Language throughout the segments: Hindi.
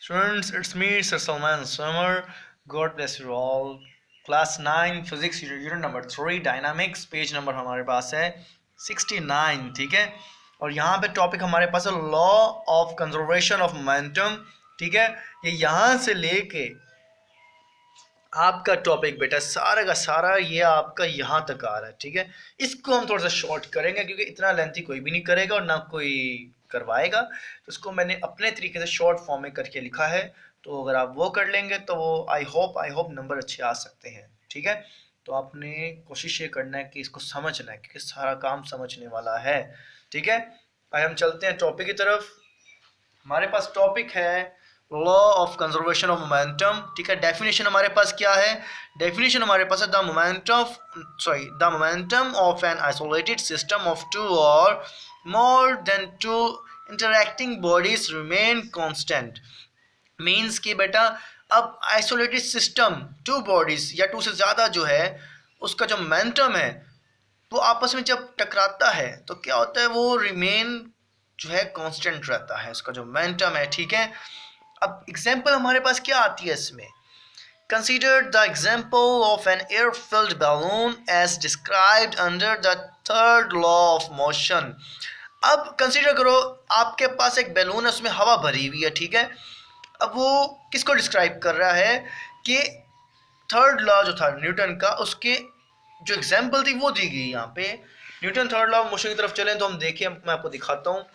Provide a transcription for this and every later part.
Students, it's me, Sir Salman Swimmer. God bless you all. Class 9 physics unit number 3 dynamics page number हमारे पास है 69, ठीक है। और यहाँ पे टॉपिक हमारे पास है law of conservation of momentum, ठीक है। ये यहाँ से लेके आपका टॉपिक बेटा सारा का सारा ये आपका यहाँ तक आ रहा है, ठीक है। इसको हम थोड़ा सा शॉर्ट करेंगे क्योंकि इतना लेंथी कोई भी नहीं करेगा और ना कोई करवाएगा, तो इसको मैंने अपने तरीके से शॉर्ट फॉर्म में करके लिखा है। तो अगर आप वो कर लेंगे तो वो आई होप नंबर अच्छे आ सकते हैं, ठीक है। तो आपने कोशिश ये करना है कि इसको समझना है क्योंकि सारा काम समझने वाला है, ठीक है। भाई हम चलते हैं टॉपिक की तरफ। हमारे पास टॉपिक है law of conservation of momentum, ठीक है। डेफिनेशन हमारे पास क्या है? डेफिनेशन हमारे पास है the momentum of an isolated system of two और more than two interacting bodies remain constant. Means कि बेटा अब आइसोलेटेड सिस्टम टू बॉडीज या टू से ज़्यादा जो है उसका जो मोमेंटम है वो आपस में जब टकराता है तो क्या होता है, वो रिमेन जो है कांस्टेंट रहता है, उसका जो मोमेंटम है, ठीक है। अब एग्जांपल हमारे पास क्या आती है इसमें? Consider the example of an air filled balloon as described under the third law of motion. अब कंसीडर करो आपके पास एक बैलून है, उसमें हवा भरी हुई है, ठीक है। अब वो किसको डिस्क्राइब कर रहा है कि थर्ड लॉ जो था न्यूटन का, उसके जो एग्जांपल थी वो दी गई यहाँ पे। Newton third law of motion की तरफ चलें तो हम देखिए, मैं आपको दिखाता हूँ।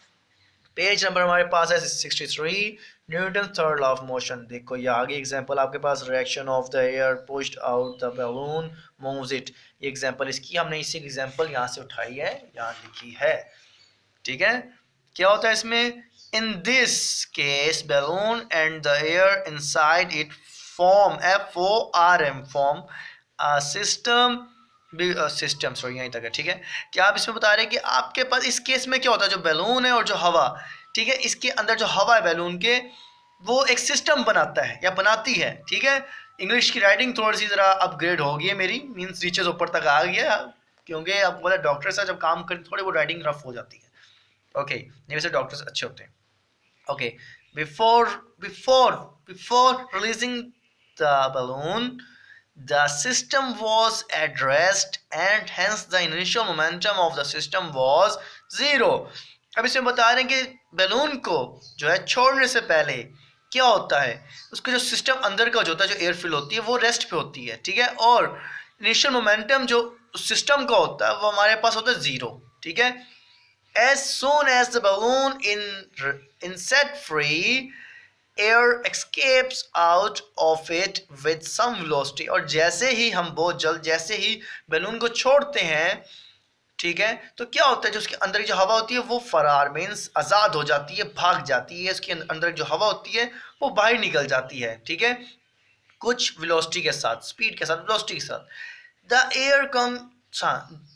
पेज नंबर हमारे पास है 63, Newton third law of motion. देखो ये आगे एग्जांपल आपके पास, reaction of the air pushed out the balloon moves it. ये एग्जांपल इसकी हमने इसी एग्जांपल यहाँ से उठाई है, यहाँ लिखी है, ठीक है। क्या होता है इसमें? In this case balloon and the air inside it form FORM form system sorry यहीं तक है, ठीक है। क्या आप इसमें बता रहे हैं कि आपके पास इस केस में क्या होता है, जो बैलून है और जो हवा, ठीक है, इसके अंदर जो हवा है बैलून के, वो एक सिस्टम बनाता है या बनाती है, ठीक है। इंग्लिश की राइटिंग थोड़ी सी ज़रा अपग्रेड हो गई है मेरी, मीन्स रीचेज ऊपर तक आ गई है, क्योंकि अब बोला डॉक्टर से जब काम करते थोड़ी वो राइटिंग रफ हो जाती है। ओके, नहीं वैसे डॉक्टर्स अच्छे होते हैं। Okay, before before before releasing the balloon the system was at rest and hence the initial momentum of the system was zero। अब इसमें बता रहे हैं कि बैलून को जो है छोड़ने से पहले क्या होता है, उसका जो सिस्टम अंदर का जो होता है, जो एयर फिल होती है, वो रेस्ट पे होती है, ठीक है। और इनिशियल मोमेंटम जो सिस्टम का होता है वो हमारे पास होता है जीरो, ठीक है। as soon as the balloon in set free air escapes out of it with some velocity। और जैसे ही हम बहुत जल्द जैसे ही बैलून को छोड़ते हैं, ठीक है, तो क्या होता है, जो उसके अंदर की जो हवा होती है वो फरार मीन्स आज़ाद हो जाती है, भाग जाती है। उसके अंदर जो हवा होती है वो बाहर निकल जाती है, ठीक है, कुछ वेलोसिटी के साथ, स्पीड के साथ, वेलोसिटी के साथ।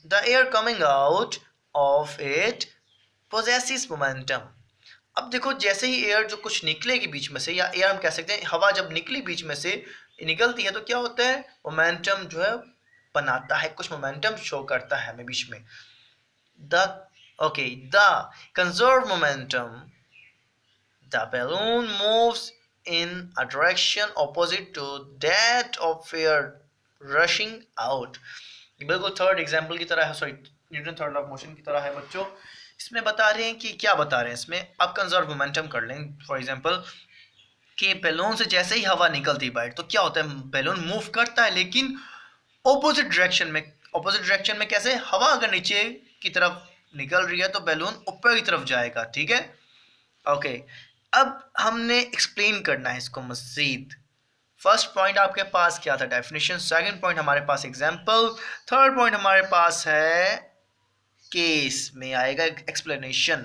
The air coming out of it possesses momentum. अब देखो जैसे ही एयर जो कुछ निकलेगी बीच में से, या एयर हम कह सकते हैं हवा जब निकली बीच में से निकलती है, तो क्या होता है, मोमेंटम जो है बनाता है, कुछ मोमेंटम शो करता है हमें बीच में। The okay, the conserve momentum, the balloon moves in a direction opposite to that of air rushing out. बिल्कुल थर्ड एग्जाम्पल की तरह है, sorry Newton third law of motion की तरह है बच्चों। इसमें बता रहे हैं कि क्या बता रहे हैं इसमें, अब कंजर्व मोमेंटम कर लें। फॉर एग्जांपल कि बैलून से जैसे ही हवा निकलती है बाहर, तो क्या होता है, बैलून मूव करता है लेकिन ऑपोजिट डायरेक्शन में। ऑपोजिट डायरेक्शन में कैसे? हवा अगर नीचे की तरफ निकल रही है तो बैलून ऊपर की तरफ जाएगा, ठीक है। ओके, अब हमने एक्सप्लेन करना है इसको मजीद। फर्स्ट पॉइंट आपके पास क्या था, डेफिनेशन। सेकंड पॉइंट हमारे पास एग्जांपल। थर्ड पॉइंट हमारे पास है केस में आएगा explanation.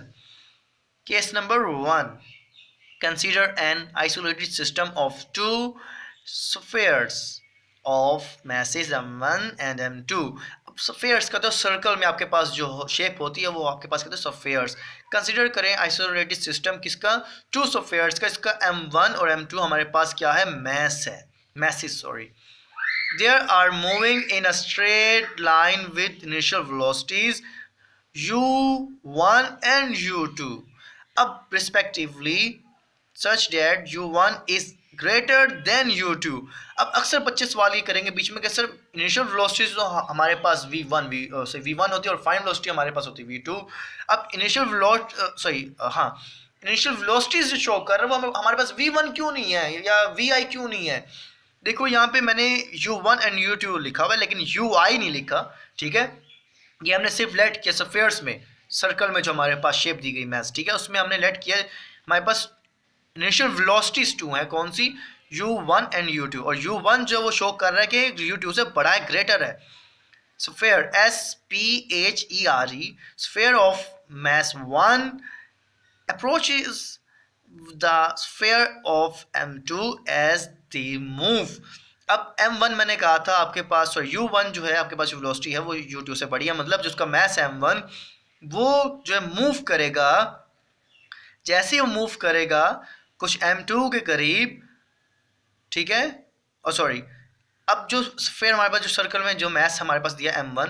Case number 1, consider N isolated system of to spheres of masses m1 and m2। अब स्फीयर्स का तो सर्कल में आपके पास जो शेप होती है वो आपके पास कहते हैं स्फीयर्स। कंसीडर करें आइसोलेटेड सिस्टम किसका, टू स्फीयर्स का। इसका m1 और m2 हमारे पास क्या है, मैस है, masses sorry. They are moving in a straight line with initial velocities u1 and u2। अब respectively such that u1 is greater than u2। अब अक्सर बच्चे सवाल ये करेंगे बीच में कि सर इनिशियल वेलोसिटी तो हमारे पास v1 होती है और फाइनल वेलोसिटी हमारे पास होती है v2। अब इनिशियल इनिशियल वेलोसिटी जो शो कर रहा है वो हमारे पास v1 क्यों नहीं है या vi क्यों नहीं है। देखो यहाँ पे मैंने u1 एंड u2 लिखा हुआ है लेकिन ui नहीं लिखा, ठीक है। ये हमने सिर्फ लेट किया स्फीयर्स में, सर्कल में जो हमारे पास शेप दी गई मैथ, ठीक है, उसमें हमने लेट किया। हमारे पास इनिशियल वेलोसिटीज 2 है, कौन सी, u1 एंड u2, और u1 जो वो शो कर रहा है कि u2 से बड़ा है, ग्रेटर है। Sphere SPHERE sphere of mass 1 approaches the sphere of m2 as they move। अब m1 मैंने कहा था आपके पास, और u1 जो है आपके पास जो वेलोसिटी है वो u2 से बड़ी है, मतलब जिसका मास m1 वो जो है मूव करेगा, जैसे वो मूव करेगा कुछ m2 के करीब, ठीक है, और सॉरी, अब जो स्फीयर हमारे पास जो सर्कल में जो मास हमारे पास दिया m1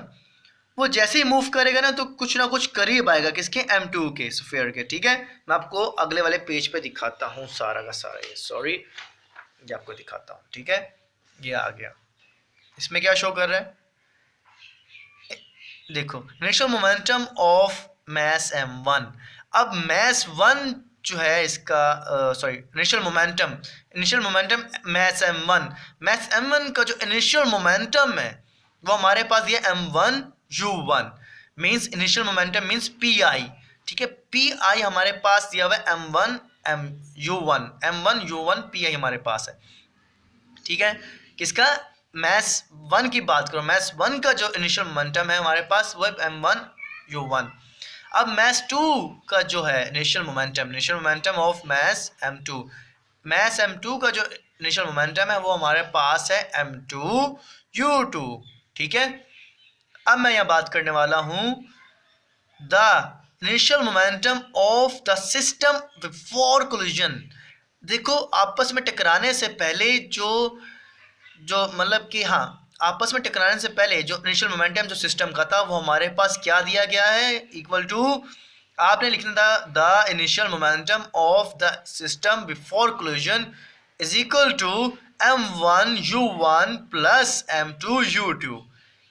वो जैसे ही मूव करेगा ना तो कुछ ना कुछ करीब आएगा किसके, m2 के, स्फीयर के, ठीक है। मैं आपको अगले वाले पेज पे दिखाता हूँ सारा का सारा, ये सॉरी ये आपको दिखाता हूँ, ठीक है। ये आ गया, इसमें क्या शो कर रहा है, देखो initial momentum of mass m1। अब मास 1 जो है इसका sorry initial momentum mass m1 का जो इनिशियल मोमेंटम है वो हमारे पास ये m1 u1 means initial momentum means pi, ठीक है। pi हमारे पास दिया हुआ है m1 u1 pi हमारे पास है, ठीक है। किसका, मास 1 की बात करो, मास 1 का जो इनिशियल मोमेंटम है हमारे पास वो m1 u1। अब मास 2 का जो है initial momentum of mass m2 का जो इनिशियल मोमेंटम है वो हमारे पास है m2 u2, ठीक है। अब मैं यहाँ बात करने वाला हूँ the initial momentum of the system before collision. देखो आपस में टकराने से पहले जो मतलब कि हाँ, आपस में टकराने से पहले जो इनिशियल मोमेंटम जो सिस्टम का था वो हमारे पास क्या दिया गया है, इक्वल टू, आपने लिखना था the initial momentum of the system before collision is equal to m1 u1 plus m2 u2।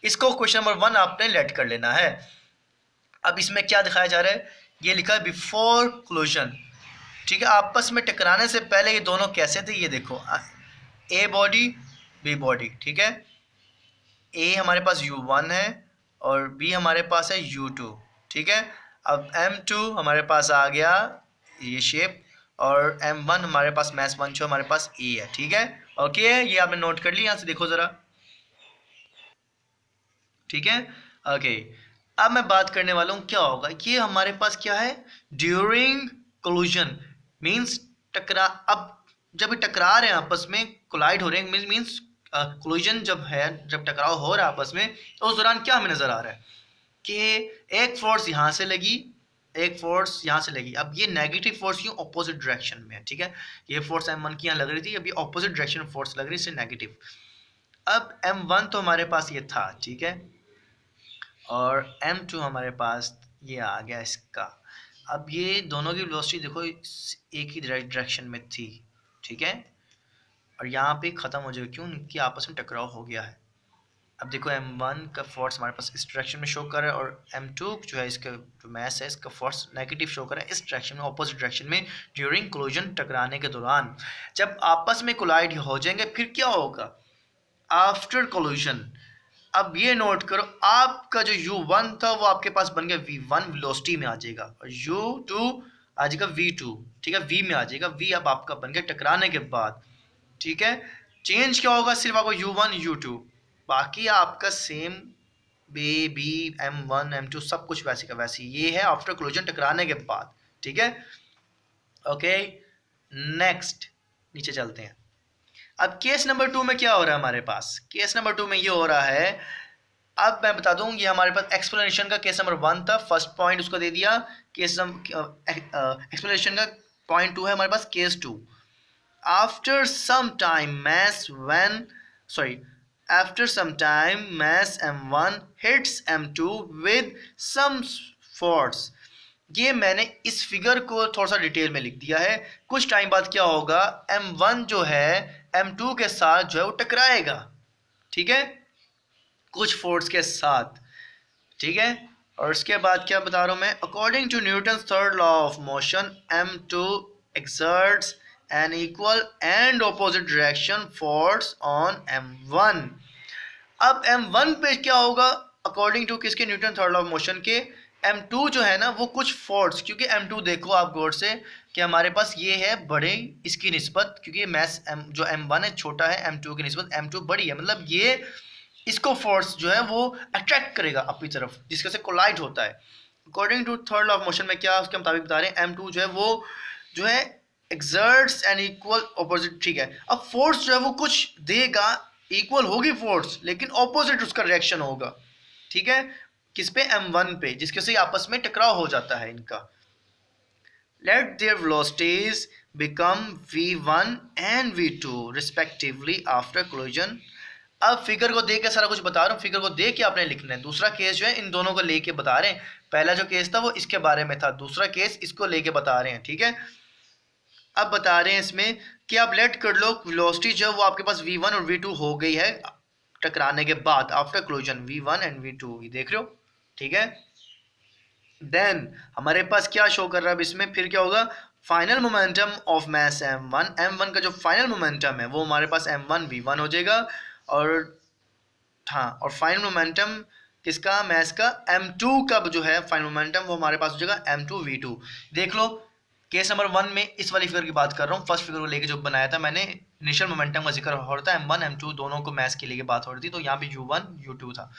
इसको क्वेश्चन नंबर 1 आपने लेट कर लेना है। अब इसमें क्या दिखाया जा रहा है, ये लिखा है बिफोर कोलिजन, ठीक है। आपस में टकराने से पहले ये दोनों कैसे थे, ये देखो, ए बॉडी बी बॉडी, ठीक है। ए हमारे पास u1 है और बी हमारे पास है u2, ठीक है। अब m2 हमारे पास आ गया ये शेप, और m1 हमारे पास मास 1 जो हमारे पास ए है, ठीक है। ओके, ये आपने नोट कर लिया, यहाँ से देखो ज़रा, ठीक है। ओके, अब मैं बात करने वाला हूँ क्या होगा, ये हमारे पास क्या है, ड्यूरिंग कोलिजन मीन्स टकरा, अब जब ये टकरा रहे हैं आपस में, कोलाइड हो रहे हैं, मीन्स कोलिजन जब है, जब टकराव हो रहा है आपस में, तो उस दौरान क्या हमें नज़र आ रहा है कि एक फोर्स यहाँ से लगी, एक फोर्स यहाँ से लगी। अब ये नेगेटिव फोर्स क्यों, ऑपोजिट डायरेक्शन में है, ठीक है। ये फोर्स m1 की यहाँ लग रही थी, अब ये ऑपोजिट डायरेक्शन में फोर्स लग रही है, इससे नेगेटिव। अब m1 तो हमारे पास ये था, ठीक है, और m2 हमारे पास ये आ गया इसका। अब ये दोनों की वेलोसिटी देखो एक ही डायरेक्शन में थी, ठीक है, और यहाँ पे ख़त्म हो जाएगा, क्यों कि आपस में टकराव हो गया है। अब देखो m1 का फोर्स हमारे पास इस डायरेक्शन में शो कर रहा है, और m2 जो है इसका जो मास है इसका फोर्स नेगेटिव शो कर रहा है इस डायरेक्शन में, ऑपोजिट डायरेक्शन में, ड्यूरिंग कोलिजन, टकराने के दौरान। जब आपस में कोलाइड हो जाएंगे फिर क्या होगा, आफ्टर कोलिजन। अब ये नोट करो, आपका जो u1 था वो आपके पास बन गया v1 वेलोसिटी में आ जाएगा, और u2 आ जाएगा v2, ठीक है, v में आ जाएगा। v अब आपका बन गया टकराने के बाद, ठीक है। चेंज क्या होगा, सिर्फ आपको u1 u2, बाकी आपका सेम बी m1 m2 सब कुछ वैसे का वैसे। ये है आफ्टर कोलिजन, टकराने के बाद, ठीक है। ओके, नेक्स्ट नीचे चलते हैं। अब केस नंबर 2 में क्या हो रहा है हमारे पास, केस नंबर 2 में ये हो रहा है, अब मैं बता दूं, ये हमारे पास एक्सप्लेनेशन का केस नंबर 1 था, फर्स्ट पॉइंट उसको दे दिया, केस एक्सप्लेनेशन का पॉइंट 2 है हमारे पास, case 2। After some time mass m1 hits m2 with some force। ये मैंने इस फिगर को थोड़ा सा डिटेल में लिख दिया है। कुछ टाइम बाद क्या होगा, m1 जो है m2 के साथ जो है वो टकराएगा, ठीक है, कुछ फोर्स के साथ, ठीक है। और उसके बाद क्या बता रहा हूं मैं, according to Newton third law of motion m2 exerts an equal and opposite direction force on m1। अब m1 पे क्या होगा, अकॉर्डिंग टू किसके, Newton third law of motion के, m2 जो है ना वो कुछ फोर्स, क्योंकि m2 देखो आप गौर से कि हमारे पास ये है बड़े इसकी निस्बत, क्योंकि मैस जो m1 है छोटा है m2 की निस्बत, m2 बड़ी है, मतलब ये इसको फोर्स जो है वो अट्रैक्ट करेगा अपनी तरफ, जिसके से कोलाइड होता है। According to third law of motion में क्या उसके मुताबिक बता रहे हैं, m2 जो है वो जो है exerts an equal opposite, ठीक है। अब फोर्स जो है वो कुछ देगा, इक्वल होगी फोर्स लेकिन ऑपोजिट उसका रिएक्शन होगा, ठीक है, किस पे, m1 पे, जिसके से आपस में टकराव हो जाता है इनका। Let their velocities become v1 and v2 respectively after collision। अब फिगर को देख के सारा कुछ बता रहा हूँ, फिगर को देख के आपने लिखना है। दूसरा केस जो है इन दोनों को लेके बता रहे हैं, पहला जो केस था वो इसके बारे में था, दूसरा केस इसको लेके बता रहे हैं, ठीक है। अब बता रहे हैं इसमें कि आप लेट कर लो वेलोसिटी जो वो आपके पास v1 और v2 हो गई है टकराने के बाद, आफ्टर क्लोजन v1 एंड v2, ये देख रहे हो, ठीक है। देन हमारे पास क्या शो कर रहा है अब इसमें, फिर क्या होगा, final momentum of mass m1 का जो फाइनल मोमेंटम है वो हमारे पास m1 v1 हो जाएगा, और हाँ, और फाइनल मोमेंटम किसका, मैस का, m2 का जो है फाइनल मोमेंटम वो हमारे पास हो जाएगा m2 v2। देख लो केस नंबर 1 में इस वाली फिगर की बात कर रहा हूँ, फर्स्ट फिगर को लेके जो बनाया था मैंने, इनिशियल मोमेंटम का जिक्र हो रहा था, m1 m2 दोनों को मैस के लेके बात हो रही थी, तो यहाँ पे u1 u2 था।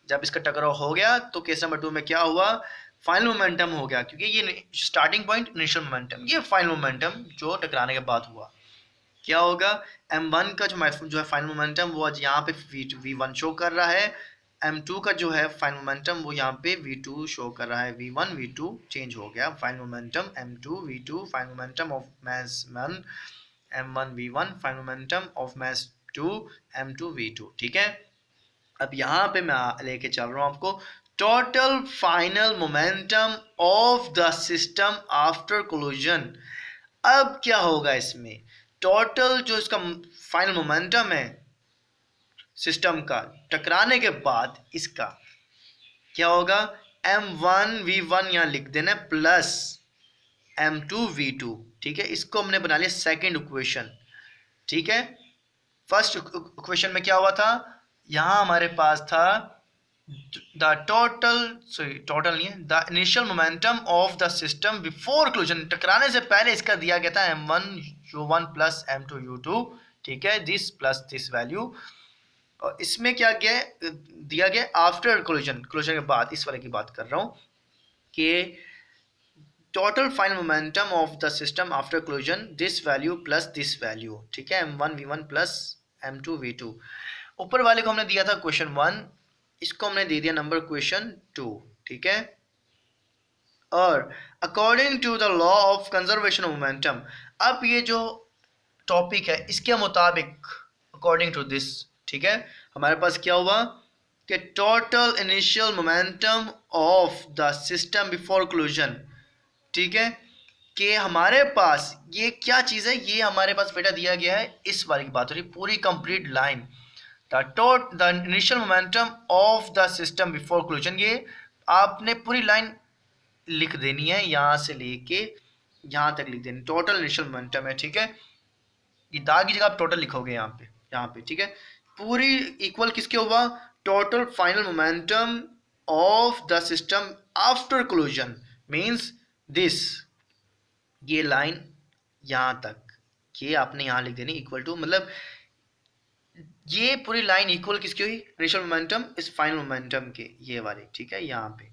जब इसका टकराव हो गया तो केस नंबर 2 में क्या हुआ, फाइनल मोमेंटम हो गया, क्योंकि ये स्टार्टिंग पॉइंट इनिशियल मोमेंटम, ये फाइनल मोमेंटम जो टकराने के बाद हुआ। क्या होगा, m1 का जो है फाइनल मोमेंटम वो आज यहाँ पे v1 शो कर रहा है, m2 का जो है फाइनल मोमेंटम वो यहाँ पे v2 शो कर रहा है, v1 v2 चेंज हो गया, final momentum m2 v2, final momentum of mass 1 m1 v1, final momentum of mass 2 m2 v2, ठीक है। अब यहाँ पे मैं लेके चल रहा हूँ आपको total final momentum of the system after collision. अब क्या होगा इसमें, टोटल जो इसका फाइनल मोमेंटम है सिस्टम का टकराने के बाद, इसका क्या होगा, m1 v1 यहाँ लिख देना प्लस m2 v2, ठीक है। इसको हमने बना लिया सेकेंड इक्वेशन, ठीक है। फर्स्ट इक्वेशन में क्या हुआ था, यहाँ हमारे पास था द टोटल नहीं है, the initial momentum of the system before collision, टकराने से पहले इसका दिया गया था m1 u1 plus m2 u2, ठीक है, दिस प्लस दिस वैल्यू। और इसमें क्या दिया गया आफ्टर क्लोजन, क्लोजन के बाद, इस वाले की बात कर रहा हूँ कि total final momentum of the system after collision this value plus this value, ठीक है, m1 v1 plus m2 v2। ऊपर वाले को हमने दिया था क्वेश्चन 1, इसको हमने दे दिया नंबर क्वेश्चन 2, ठीक है। और according to the law of conservation of momentum, अब ये जो टॉपिक है इसके मुताबिक अकॉर्डिंग टू दिस, ठीक है, हमारे पास क्या हुआ कि total initial momentum of the system before collision, ठीक है, कि हमारे पास ये क्या चीज़ है, ये हमारे पास बेटा दिया गया है, इस वाली की बात हो रही, पूरी complete line, the initial momentum of the system before collision, ये आपने पूरी लाइन लिख देनी है, यहाँ से लेके यहाँ तक लिख देनी, टोटल इनिशियल मोमेंटम है, ठीक है। ये दाग की जगह आप टोटल लिखोगे यहाँ पे, ठीक है। पूरी इक्वल किसके हुआ, total final momentum of the system after collision, means this, ये लाइन यहाँ तक, ये आपने यहाँ लिख देनी इक्वल टू, मतलब ये पूरी लाइन इक्वल किसकी हुई, इनिशियल मोमेंटम इस फाइनल मोमेंटम के, ये वाली, ठीक है, यहाँ पे,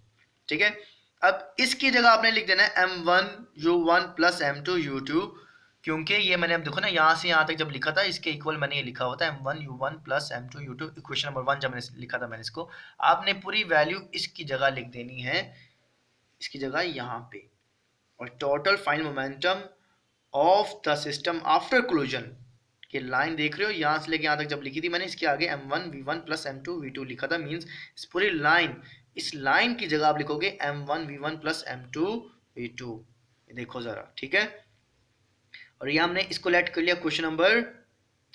ठीक है। अब इसकी जगह आपने लिख देना है m1 u1 plus m2 u2, क्योंकि ये मैंने अब देखो ना यहाँ से यहाँ तक जब लिखा था इसके इक्वल मैंने ये लिखा हुआ था m1 u1 plus m2 u2, equation number 1 जब मैंने लिखा था मैंने इसको, आपने पूरी वैल्यू इसकी जगह लिख देनी है, इसकी जगह यहाँ पे, और total final momentum of the system after collision की लाइन देख रहे हो, यहाँ से लेके यहाँ तक जब लिखी थी मैंने, इसके आगे m1 v1 plus m2 v2 लिखा था, मीन्स इस पूरी लाइन इस लाइन की जगह आप लिखोगे m1v1 प्लस m2v2। देखो जरा, ठीक है। और ये हमने इसको लेट कर लिया क्वेश्चन नंबर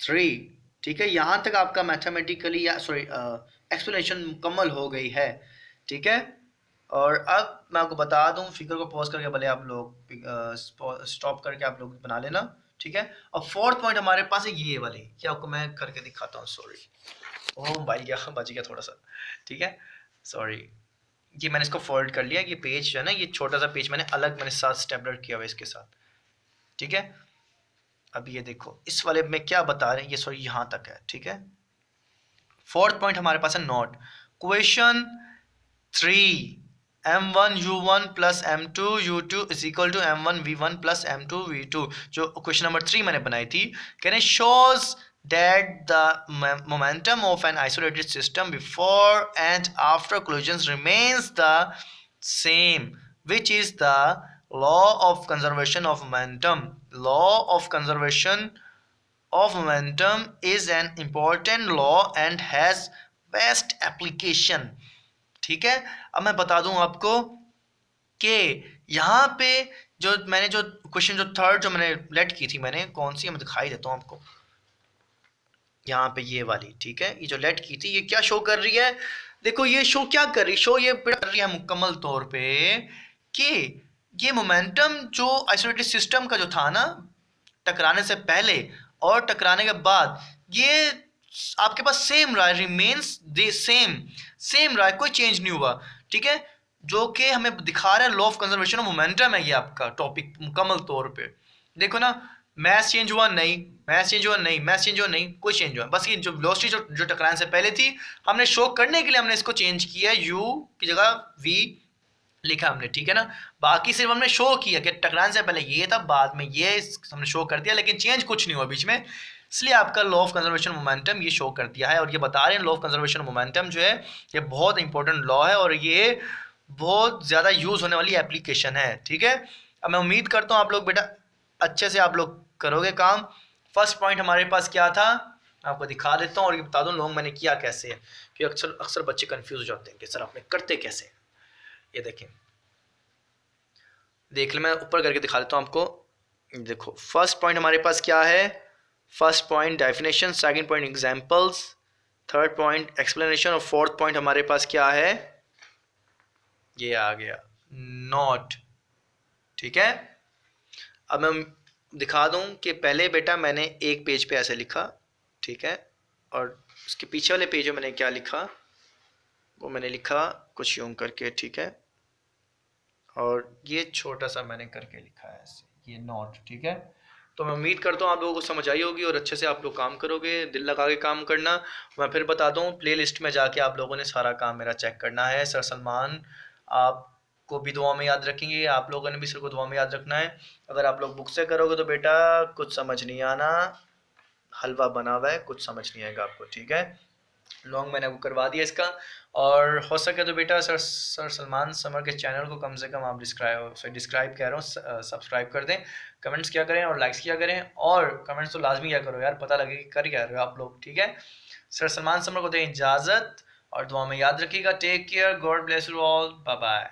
3, ठीक है। यहाँ तक आपका मैथमेटिकली या सॉरी एक्सप्लेनेशन मुकम्मल हो गई है, ठीक है। और अब मैं आपको बता दूं, फिगर को पॉज करके भले आप लोग स्टॉप करके आप लोग बना लेना, ठीक है। और फोर्थ पॉइंट हमारे पास है ये वाली, कि आपको मैं करके दिखाता हूँ। सॉरी, ओह मोबाइल क्या बच गया थोड़ा सा, ठीक है, सॉरी। ये मैंने इसको फोल्ड कर लिया, ये पेज जो है ना, ये छोटा सा पेज मैंने अलग मैंने साथ स्टेपलर किया हुआ इसके साथ, ठीक है। अब ये देखो इस वाले में क्या बता रहे हैं, ये सॉरी यहाँ तक है, ठीक है। फोर्थ पॉइंट हमारे पास है note question 3, m1u1 plus m2u2 is equal to m1v1 plus m2v2। जो क्वेश्चन नंबर 3 मैंने बनाई थी, कहने shows that the momentum of an isolated system before and after collisions remains the same, which is the law of conservation of momentum. Law of conservation of momentum is an important law and has vast application, ठीक है। अब मैं बता दूं आपको कि यहाँ पे जो मैंने जो क्वेश्चन जो थर्ड जो मैंने लेट की थी, मैंने कौन सी, मैं दिखाई देता हूँ आपको यहाँ पे, ये वाली, ठीक है। ये जो लेट की थी, ये क्या शो कर रही है, देखो ये शो क्या कर रही, शो ये कर रही है मुकम्मल तौर पे कि ये मोमेंटम जो आइसोलेटेड सिस्टम का जो था ना, टकराने से पहले और टकराने के बाद, ये आपके पास सेम रहा है, रिमेन्स द सेम रहा है, कोई चेंज नहीं हुआ, ठीक है। जो कि हमें दिखा रहा है law of conservation of momentum है ये आपका टॉपिक मुकम्मल तौर पे। देखो ना, मैस चेंज हुआ नहीं, मैस चेंज हुआ नहीं, मैस चेंज हुआ नहीं, कोई चेंज हुआ, बस ये जो वेलोसिटी जो टकराने से पहले थी, हमने शो करने के लिए हमने इसको चेंज किया, u की जगह v लिखा हमने, ठीक है ना। बाकी सिर्फ हमने शो किया कि टकराने से पहले ये था, बाद में ये हमने शो कर दिया, लेकिन चेंज कुछ नहीं हुआ बीच में, इसलिए आपका लॉ ऑफ कंजर्वेशन मोमेंटम ये शो कर दिया है। और ये बता रहे हैं लॉ ऑफ कंजर्वेशन मोमेंटम जो है ये बहुत इंपॉर्टेंट लॉ है और ये बहुत ज़्यादा यूज़ होने वाली एप्लीकेशन है, ठीक है। अब मैं उम्मीद करता हूँ आप लोग बेटा अच्छे से आप लोग करोगे काम। फर्स्ट पॉइंट हमारे पास क्या था, आपको दिखा देता हूँ और ये बता दूँ लोग मैंने किया कैसे है, कि अक्सर बच्चे कंफ्यूज हो जाते हैं कि सर आपने करते कैसे। ये देखें, देख ले, मैं ऊपर करके दिखा देता हूँ आपको। देखो फर्स्ट पॉइंट हमारे पास क्या है, first point definition, second point examples, third point explanation और फोर्थ पॉइंट हमारे पास क्या है, ये आ गया नॉट, ठीक है। अब मैं दिखा दूं कि पहले बेटा मैंने एक पेज पे ऐसे लिखा, ठीक है, और उसके पीछे वाले पेज में मैंने क्या लिखा, वो मैंने लिखा कुछ यूं करके, ठीक है, और ये छोटा सा मैंने करके लिखा है ऐसे, ये नॉट, ठीक है। तो मैं उम्मीद करता हूँ आप लोगों को समझ आई होगी और अच्छे से आप लोग काम करोगे, दिल लगा के काम करना। मैं फिर बता दूँ, प्लेलिस्ट में जाके आप लोगों ने सारा काम मेरा चेक करना है। सर सलमान आपको भी दुआ में याद रखेंगे, आप लोगों ने भी सर को दुआ में याद रखना है। अगर आप लोग बुक से करोगे तो बेटा कुछ समझ नहीं आना, हलवा बना हुआ है, कुछ समझ नहीं आएगा आपको, ठीक है। लॉन्ग मैंने वो करवा दिया इसका, और हो सके तो बेटा सर सलमान समर के चैनल को कम से कम आप डिस्क्राइब कह रहा हूँ, सब्सक्राइब कर दें, कमेंट्स किया करें और लाइक्स किया करें, और कमेंट्स तो लाजमी किया करो यार, पता लगे कि कर क्या रहे हो आप लोग, ठीक है। सर सलमान समर को दें इजाज़त और दुआ में याद रखिएगा। Take care, God bless you all, bye bye.